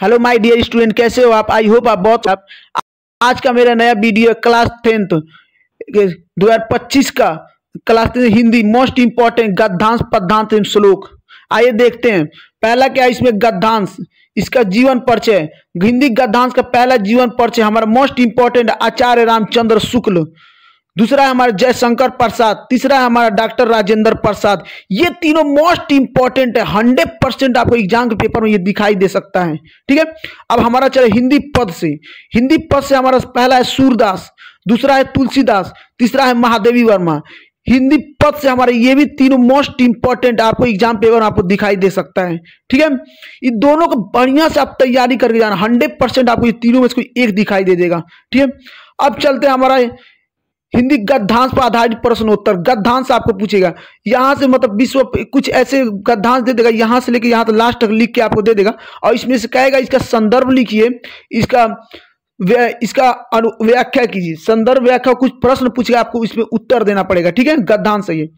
Hello my dear student, कैसे हो आप? आई होप आप आज का मेरा नया वीडियो है क्लास 10th 2025 का क्लास 10 हिंदी मोस्ट इंपॉर्टेंट गद्यांश पद्यांश एवं श्लोक। आइए देखते हैं। पहला क्या है इसमें गद्यांश, इसका जीवन परिचय। हिंदी गद्यांश का पहला जीवन परिचय हमारा मोस्ट इंपॉर्टेंट आचार्य रामचंद्र शुक्ल। दूसरा है हमारा जयशंकर प्रसाद। तीसरा है हमारा डॉक्टर राजेंद्र प्रसाद। ये तीनों मोस्ट इंपॉर्टेंट है, 100% आपको एग्जाम के पेपर में ये दिखाई दे सकता है। ठीक है, अब हमारा चले हिंदी पद से। हिंदी पद से हमारा पहला है सूरदास, दूसरा है तुलसीदास, तीसरा है महादेवी वर्मा। हिंदी पद से हमारे ये भी तीनों मोस्ट इंपॉर्टेंट आपको एग्जाम पेपर में आपको दिखाई दे सकता है। ठीक है, ये दोनों को बढ़िया से आप तैयारी करके जाना, 100% आपको ये तीनों में से कोई एक दिखाई दे देगा। ठीक है, अब चलते हैं हमारा हिंदी गद्यांश पर आधारित प्रश्नोत्तर। गद्यांश आपको पूछेगा यहाँ से, मतलब विश्व कुछ ऐसे गद्यांश दे देगा, यहाँ से लेके यहाँ तक लास्ट तक लिख के आपको दे देगा और इसमें से कहेगा इसका संदर्भ लिखिए, इसका व्याख्या कीजिए। संदर्भ व्याख्या कुछ प्रश्न पूछेगा, आपको इसमें उत्तर देना पड़ेगा। ठीक है, गद्यांश है ये।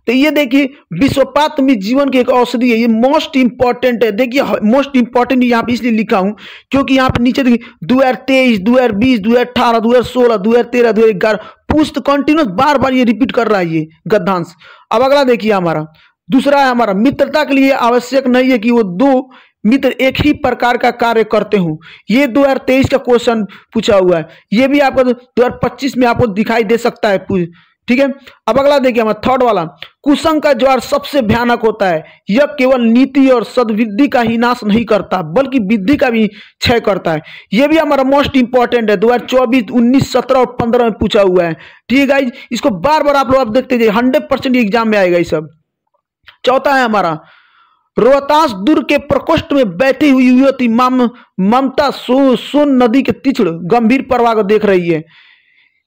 तो ये देखिए विश्वपात में जीवन की एक औषधि है, ये मोस्ट इंपॉर्टेंट है। देखिए मोस्ट इंपॉर्टेंट यहाँ पे इसलिए लिखा हूं क्योंकि यहाँ पे नीचे देखिए 2023, 2020, 2018, 2016, 2013, 2011 पूछ कंटिन्यूस बार बार ये रिपीट कर रहा है ये गद्यांश। अब अगला देखिए हमारा दूसरा है हमारा मित्रता के लिए आवश्यक नहीं है कि वो दो मित्र एक ही प्रकार का कार्य करते हों। ये 2023 का क्वेश्चन पूछा हुआ है, ये भी आपको 2025 में आपको दिखाई दे सकता है। ठीक है, अब अगला देखिए हमारा थर्ड वाला, कुसंग का ज्वार सबसे भयानक होता है, यह केवल नीति और सद्वृद्धि का ही नाश नहीं करता बल्कि विद्धि का भी क्षय करता है। यह भी हमारा मोस्ट इंपॉर्टेंट है, 2024, 19, 17 और 15 में पूछा हुआ है। ठीक है गाइस, इसको बार बार आप लोग आप देखते जाइए, 100% एग्जाम में आएगा ये सब। चौथा है हमारा रोहतास दुर्ग के प्रकोष्ठ में बैठी हुई युवती ममता सोन नदी के तीक्ष्ण गंभीर प्रवाह को देख रही है।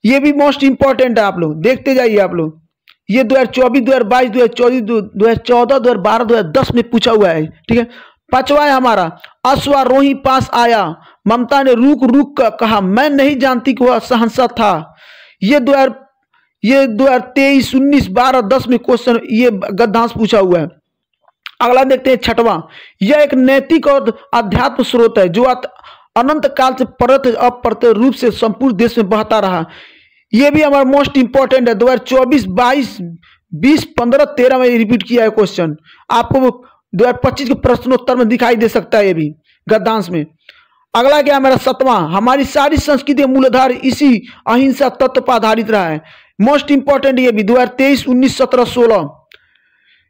ये भी मोस्ट इंपॉर्टेंट है, आप लोग देखते जाइए आप लोग। ये 2024, 2022, 2024, 2014, 2012, 2010 में पूछा हुआ है। ठीक है, पांचवा है हमारा अश्वारोही पास आया, ममता ने रुक रुक कर कहा, मैं नहीं जानती कि वह सहंसा था। ये 2023, 19, 12, 10 में क्वेश्चन ये गद्यांश पूछा हुआ है। अगला देखते हैं छठवां, यह एक नैतिक और अध्यात्म स्रोत है जो अनंत काल से परत अप्रत्यक्ष रूप से संपूर्ण देश में बहता रहा। यह भी हमारा मोस्ट इंपॉर्टेंट है, 2024, 22, 20, 15, 13 में रिपीट किया है क्वेश्चन, आपको 2025 के प्रश्नोत्तर में दिखाई दे सकता है ये भी गद्यांश में। अगला क्या है हमारा सतवां, हमारी सारी संस्कृति मूलाधार इसी अहिंसा तत्व पर आधारित रहा है। मोस्ट इंपॉर्टेंट ये भी 2023, 19, 17, 16।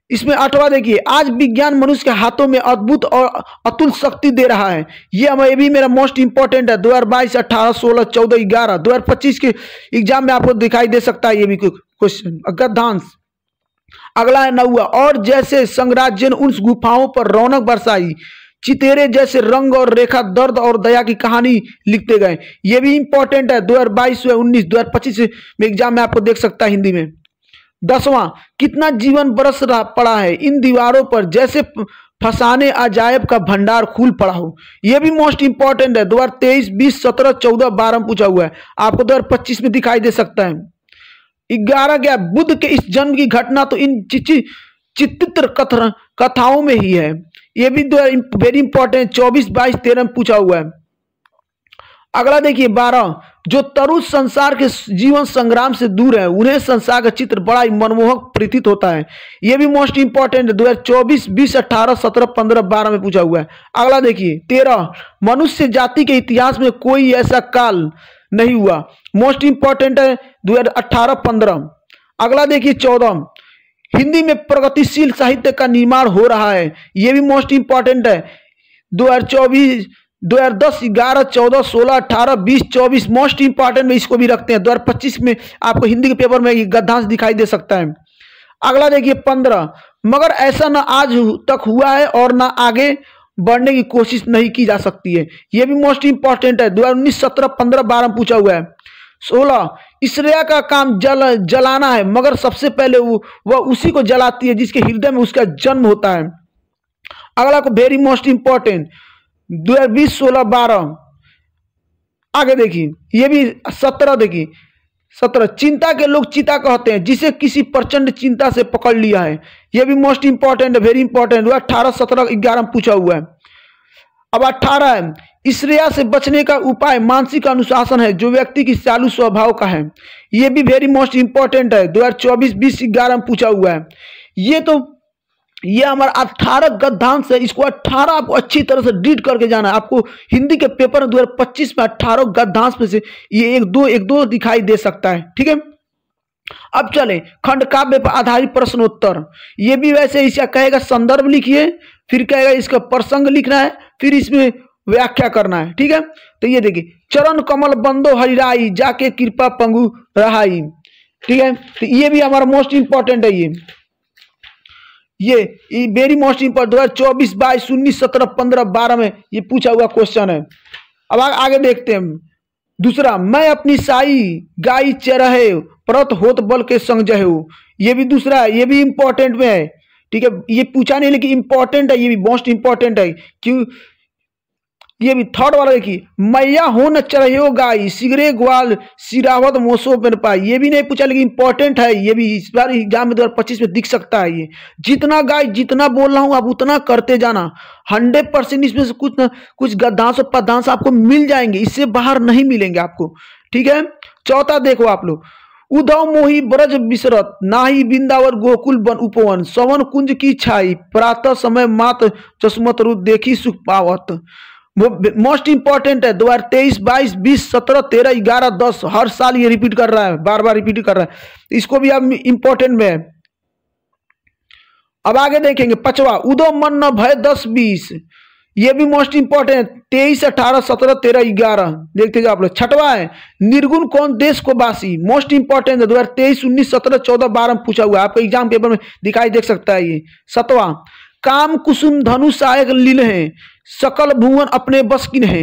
इसमें आठवां देखिए, आज विज्ञान मनुष्य के हाथों में अद्भुत और अतुल शक्ति दे रहा है। ये भी मेरा मोस्ट इंपॉर्टेंट है, 2022, 18, 16, 14, 11, 2025 के एग्जाम में आपको दिखाई दे सकता है ये भी क्वेश्चन गद्यांश। अगला है नौवां, और जैसे संगराज्य ने उन गुफाओं पर रौनक बरसाई, चितेरे जैसे रंग और रेखा दर्द और दया की कहानी लिखते गए। ये भी इंपॉर्टेंट है, 2022, 19, 2025 में एग्जाम में आपको देख सकता है हिंदी में। 10वां, कितना जीवन बरस पड़ा है इन दीवारों पर, जैसे फसाने अजायब का भंडार खुल पड़ा हो। यह भी मोस्ट इंपॉर्टेंट है, 2023, 20, 17, 14, 12 में पूछा हुआ है, आपको 2025 में दिखाई दे सकता है। 11 क्या, बुद्ध के इस जन्म की घटना तो इन चित्र कथाओं में ही है। यह भी वेरी इंपॉर्टेंट, 24, 22, 13 में पूछा हुआ है। अगला देखिए 12, जो तरुण संसार के जीवन संग्राम से दूर है उन्हें संसार का चित्र बड़ा ही मनमोहक प्रतीत होता है। यह भी मोस्ट इंपॉर्टेंट है, 2024, 20, 18, 17, 15, 12 में पूछा हुआ है। अगला देखिए 13, मनुष्य जाति के इतिहास में कोई ऐसा काल नहीं हुआ। मोस्ट इंपॉर्टेंट है, 2018, 15। अगला देखिए 14, हिंदी में प्रगतिशील साहित्य का निर्माण हो रहा है। यह भी मोस्ट इंपॉर्टेंट है, 2024, 2010, 11, 14, 16, 18, 20, 24 मोस्ट इंपॉर्टेंट में इसको भी रखते हैं। 2025 में आपको हिंदी के पेपर में गद्यांश दिखाई दे सकता है। अगला देखिए 15, मगर ऐसा ना आज तक हुआ है और ना आगे बढ़ने की कोशिश नहीं की जा सकती है। यह भी मोस्ट इंपॉर्टेंट है, 2019, 17, 15, 12 में पूछा हुआ है। 16, ईश्वरिया का काम जलाना है, मगर सबसे पहले वह उसी को जलाती है जिसके हृदय में उसका जन्म होता है। अगला को वेरी मोस्ट इंपॉर्टेंट, 2020, 16, 12। आगे देखिए ये भी 17 देखिए 17, चिंता के लोग चिता कहते हैं जिसे किसी प्रचंड चिंता से पकड़ लिया है। यह भी मोस्ट इंपॉर्टेंट है, वेरी इंपॉर्टेंट, 18, 17, 11 में पूछा हुआ है। अब 18 है, ईर्ष्या से बचने का उपाय मानसिक अनुशासन है जो व्यक्ति की चालू स्वभाव का है। ये भी वेरी मोस्ट इंपॉर्टेंट है, 2024-20-11 में पूछा हुआ है। ये हमारा 18 गद्यांश है, इसको 18 आपको अच्छी तरह से रीड करके जाना है। आपको हिंदी के पेपर 2025 में 18 गद्यांश में से ये एक दो दिखाई दे सकता है, ठीक है। अब चले खंड काव्य पर आधारित प्रश्नोत्तर। ये भी वैसे इसका कहेगा संदर्भ लिखिए, फिर कहेगा इसका प्रसंग लिखना है, फिर इसमें व्याख्या करना है, ठीक है। तो ये देखिए, चरण कमल बंदो हरिराई जाके कृपा पंगु रहाई, ठीक है। तो ये भी हमारा मोस्ट इंपॉर्टेंट है। ये वेरी मोस्ट इंपॉर्टेंट 2024, 22, 19, 17, 15, 12 में ये पूछा हुआ क्वेश्चन है। अब आगे देखते हैं। दूसरा, मैं अपनी साई गाई चरहे परत होत बल के संग जहु। ये भी दूसरा है, ये भी इंपॉर्टेंट में है, ठीक है। ये पूछा नहीं लेकिन इंपॉर्टेंट है, ये भी मोस्ट इंपॉर्टेंट है। क्यों? ये भी थर्ड वाला देखिए, मैया हो न चरहो गाई सिगरे ग्वाल सिरावत मोसो पर पाई। ये भी नहीं पूछा लेकिन इंपॉर्टेंट है, ये भी इस बार एग्जाम में 2025 में दिख सकता है। ये जितना गाय जितना बोल रहा हूँ आप उतना करते जाना, 100% इसमें से कुछ ना कुछ गद्यांश और पद्यांश आपको मिल जाएंगे, इससे बाहर नहीं मिलेंगे आपको, ठीक है। चौथा देखो आप लोग, उधव मोही ब्रज विसरत नाही बिंदावर गोकुल बन उपवन सवन कुंज की छाई प्रातः समय मात चश्मत रूप देखी सुख पावत। मोस्ट इंपॉर्टेंट है, 2023, 22, 20, 17, 13, 11, 10 हर साल ये रिपीट कर रहा है, बार बार रिपीट कर रहा है। इसको भी अब इंपॉर्टेंट में है। अब आगे देखेंगे पांचवा, उदो मन न भय 10, 20। ये भी मोस्ट इंपॉर्टेंट, 23, 18, 17, 13, 11 देखते जाओ आप लोग। छठवा है, निर्गुण कौन देश को बासी। मोस्ट इंपॉर्टेंट है, 2023, 19, 17, 14, 12 में पूछा हुआ है, आपको एग्जाम पेपर में दिखाई देख सकता है ये। सतवा, काम कुसुम धनु सहायक लील है सकल भुवन अपने बस किन है।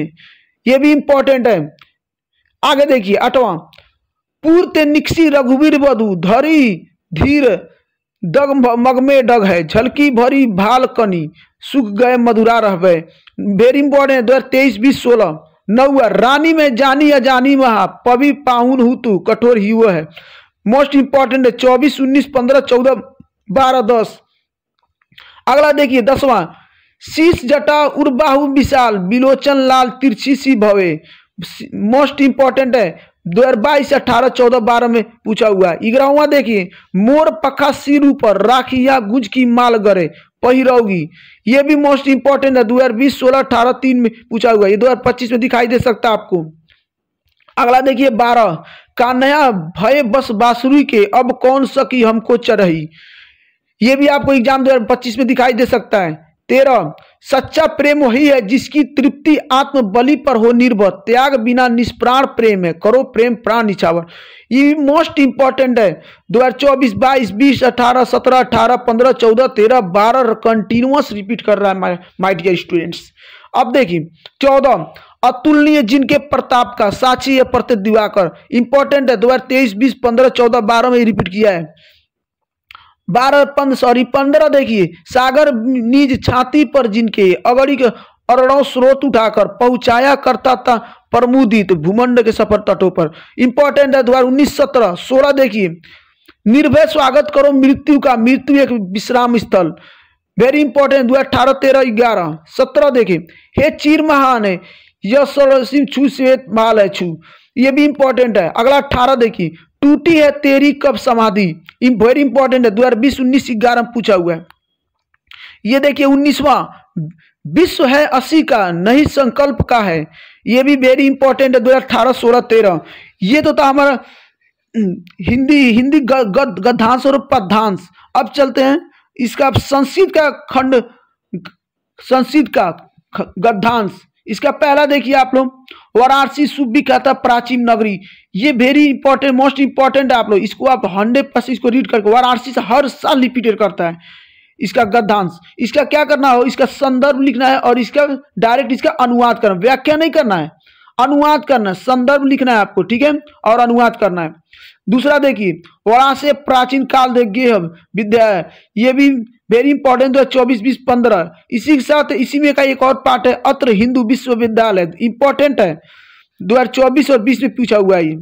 ये भी इंपॉर्टेंट है। आगे देखिए आठवां, पूर्ते निक्सी रघुवीर बधु धरी धीर डग मग में डग है झलकी भरी भाल कनी सुख गए मधुरा रहबे। Very important, 2023, 20, 16। नौवा, रानी में जानी अजानी महा पवि पाहुन हु तू कठोर ही वो है। मोस्ट इंपॉर्टेंट है, 24, 19, 15, 14, 12, 10। अगला देखिए 10वां, शीश जटा उर्बाहु विशाल बिलोचन लाल तिरछी सी भवे। मोस्ट इंपॉर्टेंट है, 2022, 18, 14, 12 में पूछा हुआ है। 11वां देखिए, मोर पखा सिर ऊपर राखिया गुज की माल गरे पहिरौगी। ये भी मोस्ट इंपॉर्टेंट है, 2020, 16, 18, 3 में पूछा हुआ है। ये 2025 में दिखाई दे सकता है आपको। अगला देखिए 12, कान्हैया भय बस बांसुरी के अब कौन सकी हमको चरही। ये भी आपको एग्जाम 2025 में दिखाई दे सकता है। 13, सच्चा प्रेम वही है जिसकी तृप्ति आत्म बलि पर हो निर्भर त्याग बिना निष्प्राण प्रेम है करो प्रेम प्राण निछावर। ये मोस्ट इंपॉर्टेंट है, 2024, 22, 20, 18, 17, 18, 15, 14, 13, 12 कंटिन्यूअस रिपीट कर रहा है माय डियर स्टूडेंट्स। अब देखिए 14, अतुलनीय जिनके प्रताप का साक्षी है प्रत्येक दिवाकर। इंपॉर्टेंट है, 2023, 20, 15, 14, 12 में रिपीट किया है। 15 देखिए, सागर निज छाती पर जिनके अगड़ी के अरणों स्रोत उठाकर पहुंचाया करता था प्रमुदित भूमंड के सफर तटों पर। इंपॉर्टेंट है, 2019, 17, 16 देखिए, निर्भय स्वागत करो मृत्यु का मृत्यु एक विश्राम स्थल। वेरी इंपॉर्टेंट, 2018, 13, 11, 17 देखिए, हे चीर महान है यश छू श्वेत माल है छू। ये भी इंपॉर्टेंट है। अगला 18 देखिए, टूटी है तेरी कब समाधि। वेरी इंपॉर्टेंट है, 2020, 19, 11 में पूछा हुआ है। ये देखिए 19वां, विश्व है 80 का नहीं संकल्प का है। ये भी वेरी इंपॉर्टेंट है, 2018, 16, 13। ये तो था हमारा हिंदी गद्यांश और पद्यांश। अब चलते हैं इसका संस्कृत का खंड, संस्कृत का गद्यांश। इसका पहला देखिए आप लोग, वाराणसी सुविख्यात प्राचीन नगरी। ये वेरी इंपॉर्टेंट, मोस्ट इंपॉर्टेंट है आप लोग इसको, आप 100% इसको रीड करके, वाराणसी से हर साल रिपीटेड करता है इसका गद्यांश। इसका क्या करना हो, इसका संदर्भ लिखना है और इसका डायरेक्ट इसका अनुवाद करना, व्याख्या नहीं करना है, अनुवाद करना है। संदर्भ लिखना है आपको, ठीक है, और अनुवाद करना है। दूसरा देखिए, वाराणसी प्राचीन काल देखिए विद्या है। ये भी वेरी इंपॉर्टेंट, 2024, 20, 15। इसी के साथ इसी में का एक और पार्ट है, अत्र हिंदू विश्वविद्यालय। इंपॉर्टेंट है, 2024 और 20 में पूछा हुआ है।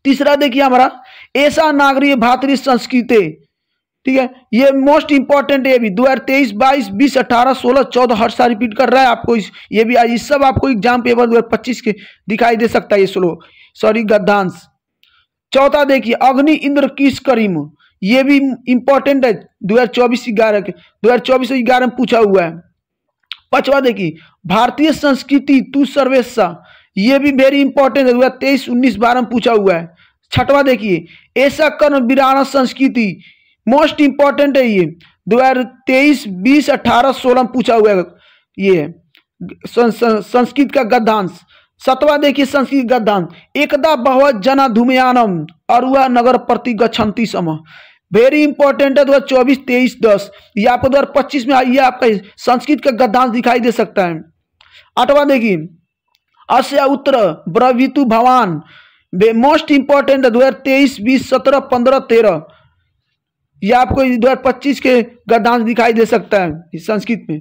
तीसरा देखिए हमारा, ऐसा नागरिक भातृ संस्कृति। ठीक है, ये मोस्ट इंपॉर्टेंट है, ये भी 2023, 22, 20, 18, 16, 14 हर साल रिपीट कर रहा है आपको। ये भी आज सब आपको एग्जाम पेपर 2025 के दिखाई दे सकता है ये श्लोक, सॉरी गद्यांश। चौथा देखिए, अग्नि इंद्र किस करीम, ये भी इंपॉर्टेंट है 2024-11 के, 2024-11 में पूछा हुआ है। पांचवा देखिए, भारतीय संस्कृति तू सर्वेश्वर, ये भी वेरी इंपॉर्टेंट है 2023, 19, 12 में पूछा हुआ है। छठवा देखिए, ऐसा कर्म विराना संस्कृति, मोस्ट इंपॉर्टेंट है ये 2023, 20, 18, 16 में पूछा हुआ है, ये संस्कृत का गद्यांश। सतवा देखिए, संस्कृत गद्यांश, एकदा बहवत जना धूमयानम अरुआ नगर प्रति गच्छन्ति सम, वेरी इंपॉर्टेंट है 2024, 23, 10, ये आपको 2025 में आइए आपका संस्कृत का गद्यांश दिखाई दे सकता है। आठवां देखिए, अस्य उत्तर ब्रवीतु भवान, मोस्ट इंपॉर्टेंट है 2023, 20, 17, 15, 13, ये आपको 2025 के गद्यांश दिखाई दे सकता है संस्कृत में।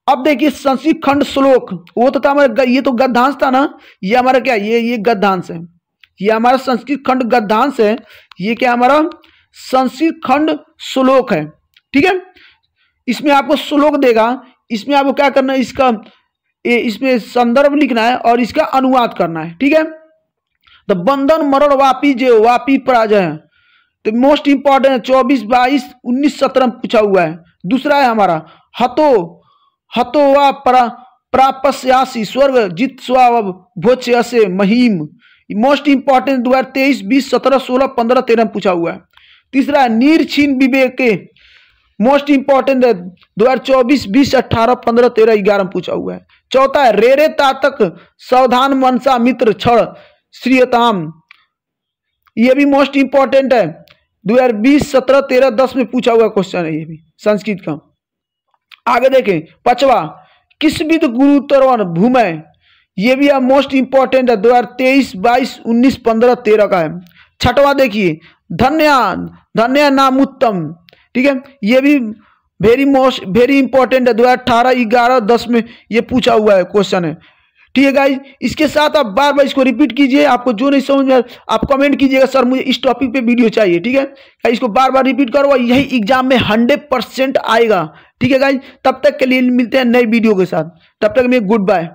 अब देखिए संस्कृत खंड श्लोक, वो तो था हमारा, ये तो गद्यांश था ना, ये हमारा क्या, ये गद्यांश है, ये हमारा संस्कृत खंड गद्यांश है, ये क्या हमारा संस्कृत खंड श्लोक है। ठीक है, इसमें आपको श्लोक देगा, इसमें आपको क्या करना है, इसका इसमें संदर्भ लिखना है और इसका अनुवाद करना है। ठीक है, तो बंधन मरण वापी जो वापी पराजय, तो मोस्ट इंपॉर्टेंट है 24, 22, 19, 17 में पूछा हुआ है। दूसरा है हमारा हतो वा प्रापस्यासी स्वर्ग जित स्व भोच्य से महिम, मोस्ट इंपॉर्टेंट 2023, 20, 17, 16, 15, 13 में पूछा हुआ है। तीसरा है नीर छीन विवेके, मोस्ट इंपॉर्टेंट है 2024, 20, 18, 15, 13, 11 में पूछा हुआ है। चौथा है रेरे तातक सावधान मनसा मित्र क्षण श्रीयताम, ये भी मोस्ट इंपॉर्टेंट है 2020, 17, 13, 10 में पूछा हुआ क्वेश्चन है ये भी संस्कृत का। आगे देखें, पांचवा किस विद गुरु तरवन भूमय, ये भी मोस्ट इंपॉर्टेंट है 2023, 22, 19, 15, 13 का है। छठवा देखिए, धन्य नाम उत्तम, ठीक है, ये भी वेरी इंपॉर्टेंट है 2018, 11, 10 में ये पूछा हुआ है क्वेश्चन है। ठीक है गाइज, इसके साथ आप बार बार इसको रिपीट कीजिए, आपको जो नहीं समझ में आप कमेंट कीजिएगा सर मुझे इस टॉपिक पे वीडियो चाहिए। ठीक है, इसको बार बार रिपीट करो, यही एग्जाम में 100% आएगा। ठीक है गाइज, तब तक के लिए मिलते हैं नई वीडियो के साथ, तब तक मैं गुड बाय।